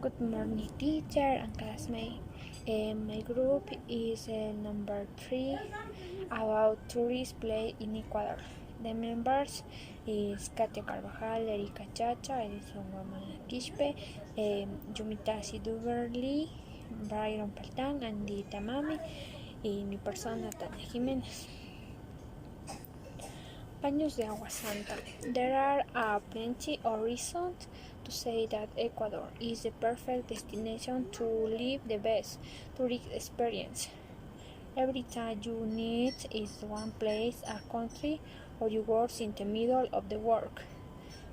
Good morning, teacher and classmate. My group is number 3 about tourist place in Ecuador. The members is Katia Carvajal, Erika Chacha, Edison Guamana Quispe, Yumita Siduberli, Byron Paltán, Andy Tamami, y mi persona Tania Jiménez. Baños de agua santa. There are plenty of reasons to say that Ecuador is the perfect destination to live the best tourist experience. Every time you need is one place, a country, or you work in the middle of the work.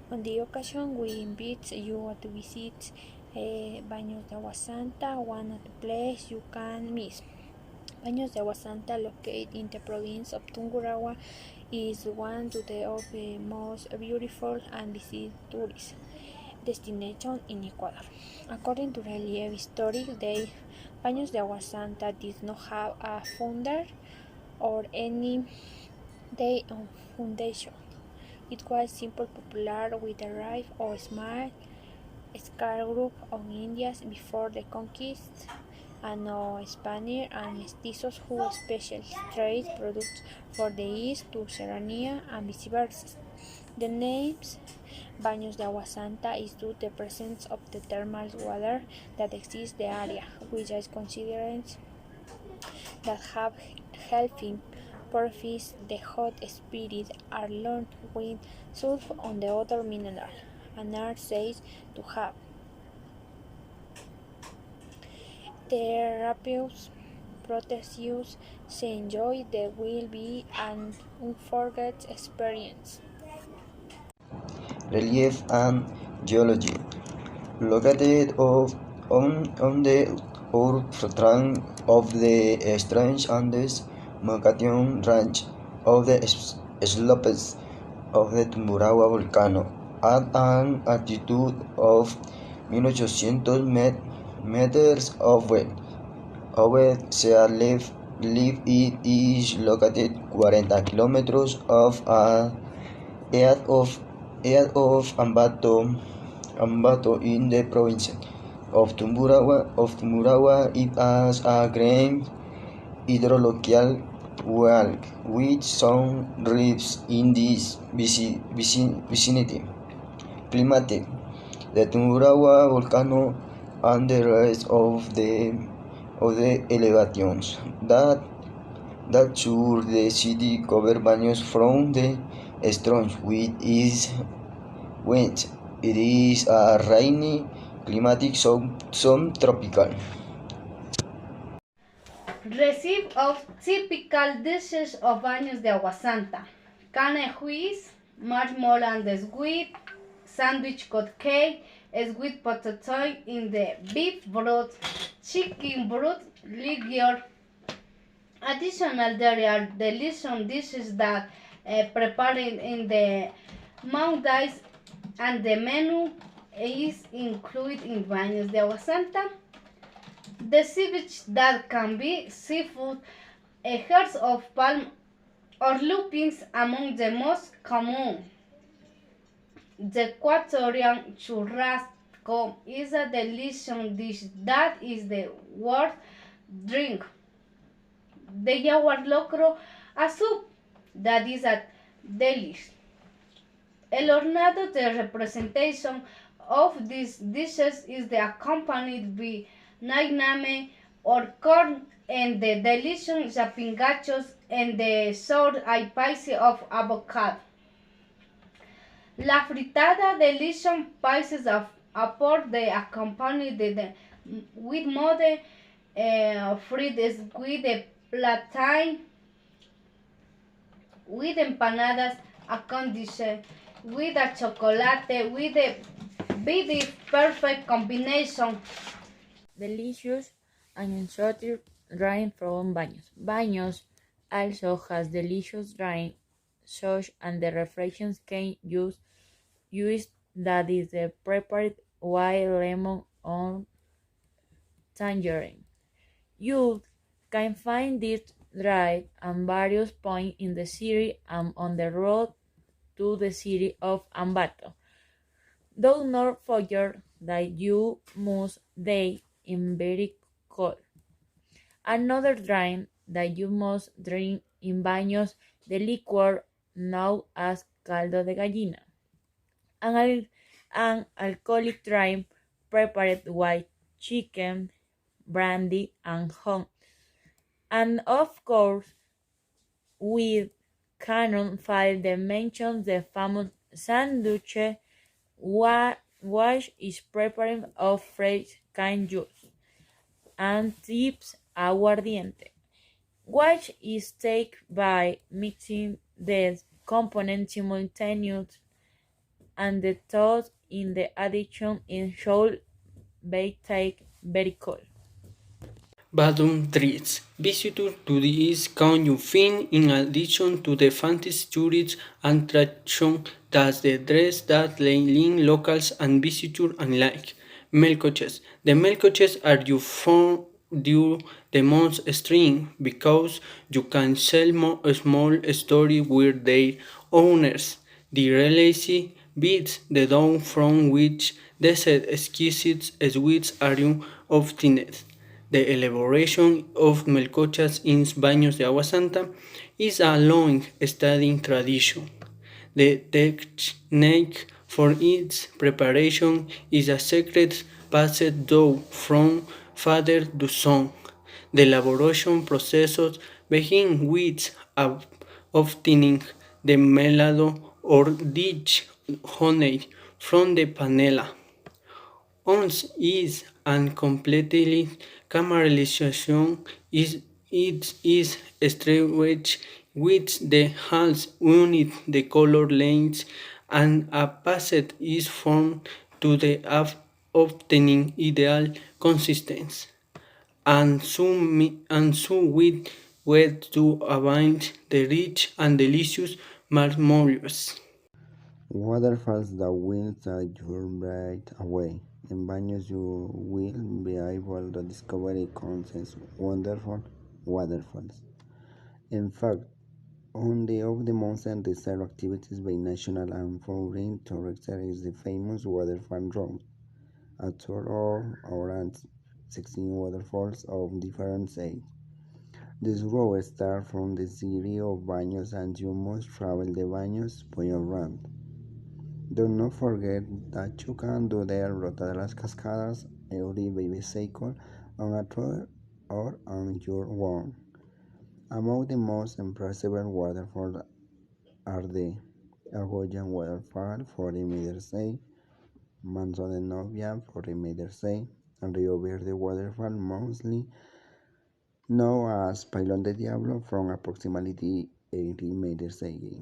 On the occasion, we invite you to visit Baños de Agua Santa, one of the places you can miss. Baños de Agua Santa, located in the province of Tungurahua, is one of the most beautiful and visited tourist destinations in Ecuador. According to Relief Historic Day, Baños de Agua Santa did not have a founder or any day of foundation. It was simply popular with the rise of a small scale group of Indians before the conquest and Spaniards and mestizos who especially trade products from the east to Serrania and vice versa. The names Baños de Agua Santa is due to the presence of the thermal water that exists in the area, which is considered that have helping purify the hot spirits along with sulfur on the other mineral, and are said to have therapeutics proteus to enjoy the will be an unforgettable experience. Relief and geology. Located on the south trunk of the strange Andes Macation range of the slopes of the Tumburagua volcano at an altitude of 1800 meters above sea level. It is located 40 kilometers east of Ambato in the province of Tumburagua. It has a great hydrological well with some reefs in this vicinity. Climatic. The Tumburagua volcano and the rest of the elevations that surround the city cover Baños from the strong winds. It is a rainy climatic subtropical. Recipe of typical dishes of Baños de Agua Santa: carne juice, marshmallow and squid, sandwich cut cake, sweet potato in the beef broth, chicken broth, liquor. Additional, there are delicious dishes that prepared in the mountains, and the menu is included in Baños de Agua Santa. The ceviche that can be seafood, hearts of palm or lupins among the most common. The Ecuadorian churrasco is a delicious dish that is the worth drink. The jaguar locro, a soup that is a delish. El hornado, the representation of these dishes is the accompanied by nagname or corn and the delicious chapingachos and the sour paise of avocado. La fritada, delicious pieces of pork, they accompany with mode frites with the plantain, with empanadas, a condition, with a chocolate, with a very perfect combination. Delicious and exotic drink from Baños. Baños also has delicious drink sauce and the refreshing cane used that is prepared with lemon or tangerine. You can find this drink at various points in the city and on the road to the city of Ambato. Do not forget that you must stay in very cold. Another drink that you must drink in baños the liquor known as caldo de gallina, an alcoholic drink prepared with chicken, brandy, and honey, and of course we cannot fail to mention the famous sandwich which is prepared of fresh cane juice and tips aguardiente, which is taken by mixing the components simultaneously and the thought in the addition in should be take very cold. Bottom 3. Visitors to this can you find in addition to the fantasy tourist attraction that the dress that link locals and visitors alike. Melcoches. The melcoches are you found due the most string because you can sell a small story with their owners. The relacy beats the dough from which the exquisite sweets are obtained. The elaboration of melcochas in baños de agua santa is a long-standing tradition. The technique for its preparation is a secret passed down from father to son. The elaboration process begins with obtaining the melado or rich honey from the panela. Once is and completely caramelization is stretched with the hands unit the color lines and a paste is formed to the obtaining ideal consistency and so with wet to avoid the rich and delicious marshmallows. Waterfalls that will take your breath away. In Baños, you will be able to discover countless wonderful waterfalls. In fact, on the of the mountain desert activities by national and foreign tourists is the famous waterfall route. A tour of around 16 waterfalls of different ages. This route starts from the city of Baños and you must travel the Baños by around. Do not forget that you can do the Ruta de las Cascadas every bicycle on a tour or on your own. Among the most impressive waterfalls are the Argoyan Waterfall, 40 meters high, Manso de Novia, 40 meters high, and Rio Verde Waterfall, mostly known as Pilón de Diablo, from approximately 80 meters high.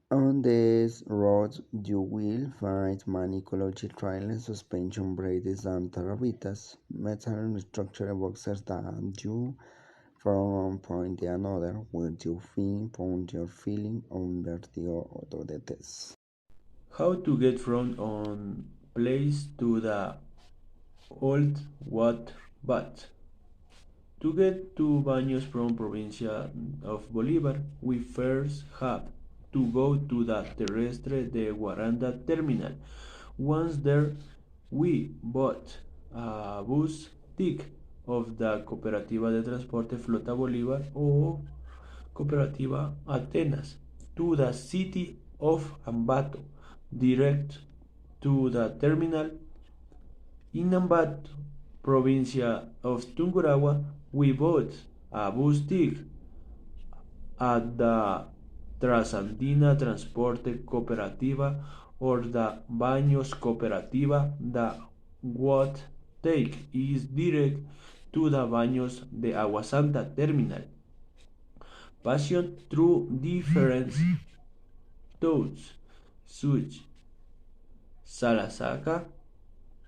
On these roads you will find many ecology trails, suspension bridges and terravitas, metal structure boxes that you from one point to another with your feet point your feeling on vertigo to the test. How to get from one place to the old water bath. To get to Baños from Provincia of Bolívar, we first have to go to the Terrestre de Guaranda terminal. Once there, we bought a bus ticket of the Cooperativa de Transporte Flota Bolívar or Cooperativa Atenas to the city of Ambato, direct to the terminal in Ambato, provincia of Tungurahua. We bought a bus ticket at the Trasandina Transporte Cooperativa or the Baños Cooperativa. The what take is direct to the Baños de Agua Santa terminal. Passion through different toads, such Salasaca,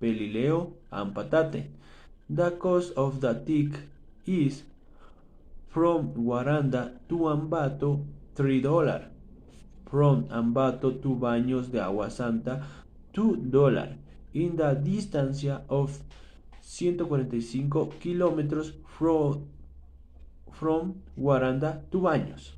Pelileo, and Patate. The cost of the ticket is from Guaranda to Ambato $3. From Ambato to Baños de Agua Santa $2. In the distancia of 145 kilómetros from Guaranda to Baños.